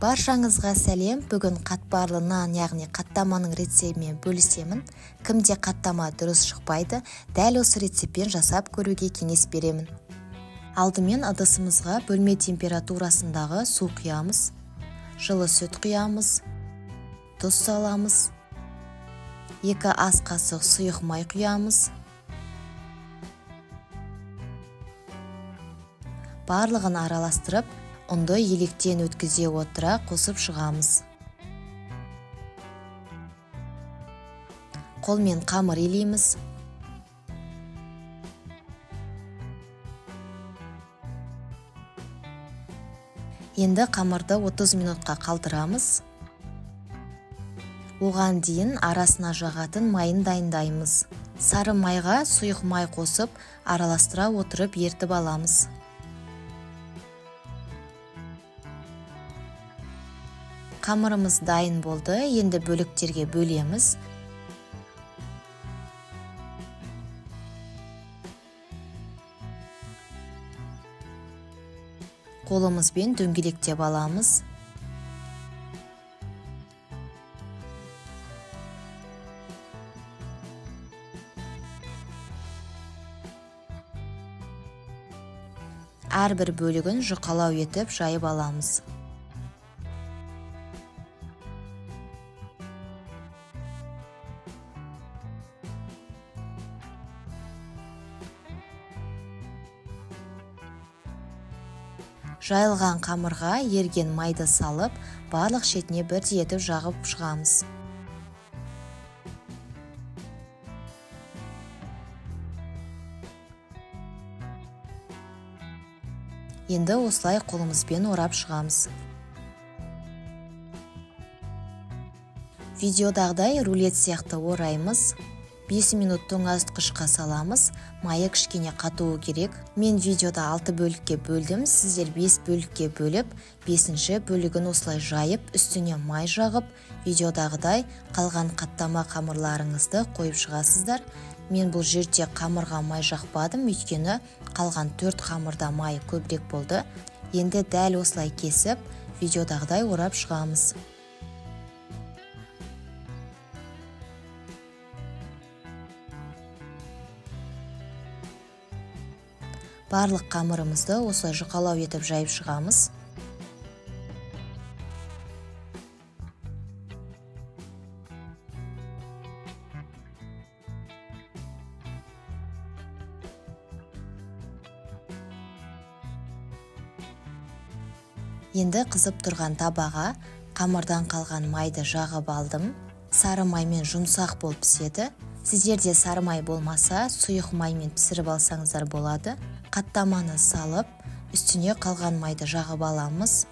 Баршаңызға сәлем. Бүгін қатпарлы нан, яғни қаттаманың рецептімен бөлісемін. Кімде қаттама дұрыс шықпайды, дәл осы рецептпен жасап көруге кеңес беремін. Алдымен ыдысымызға бөлме температурасындағы су құямыз, жылы сүт құямыз, тұз саламыз, 2 ас қасық сұйық май құямыз. Барлығын араластырып, ұнды електен өткізе отыра қосып шығамыз. Қолмен қамыр илейміз. Енді қамырды 30 минутқа қалдырамыз. Оған дейін арасына жағатын майын дайындаймыз. Сары майға сұйық май қосып, араластыра отырып ертіп аламыз. Қамырымыз дайын болды, енді бөліктерге бөлеміз. Қолымызбен дөңгелектеп аламыз. Әрбір бөлігін жұқалау етіп жайып аламыз. Жайылған қамырға ерген майды салып, барлық шетіне бірдей етіп жағып шығамыз. Енді осылай қолымызбен орап шығамыз. Видеодағыдай рулет сияқты ораймыз. 5 минут тоңазытқышқа саламыз. Майы кішкене қатуы керек. Мен видеода 6 бөлікке бөлдім. Сіздер 5 бөлікке бөліп, 5-ші бөлігін осылай жайып, үстіне май жағып, видеодағыдай қалған қаттама қамырларыңызды қойып шығасыздар. Мен бұл жерде қамырға май жақпадым, өйткені қалған 4 қамырда май көбірек болды. Енді дәл осылай кесіп, видеодағыдай орап шығамыз. Барлық қамырымызды осылай жұқалау етіп жайып шығамыз. Енді қызып тұрған табаға қамырдан қалған майды жағып алдым. Сары маймен жұмсақ болып піседі. Сіздерде сары май болмаса, сұйық маймен пісіріп алсаңыздар болады. Қаттаманы салып, үстіне қалған майды жағып аламыз.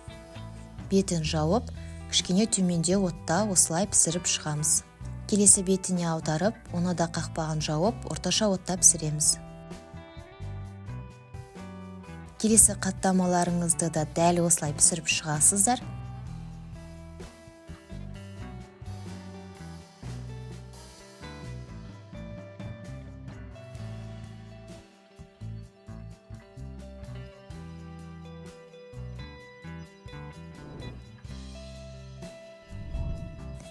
Бетін жауып, кішкене төменде отта осылай пісіріп шығамыз. Келесі бетіне аударып, оны да қақпағын жауып, орташа отта пісіреміз. Келесі қаттамаларыңызды да дәл осылай пісіріп шығасыздар.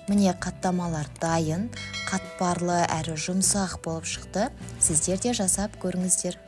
Міне қаттамалар дайын, қатпарлы әрі жұмсақ болып шықты. Сіздер де жасап көріңіздер.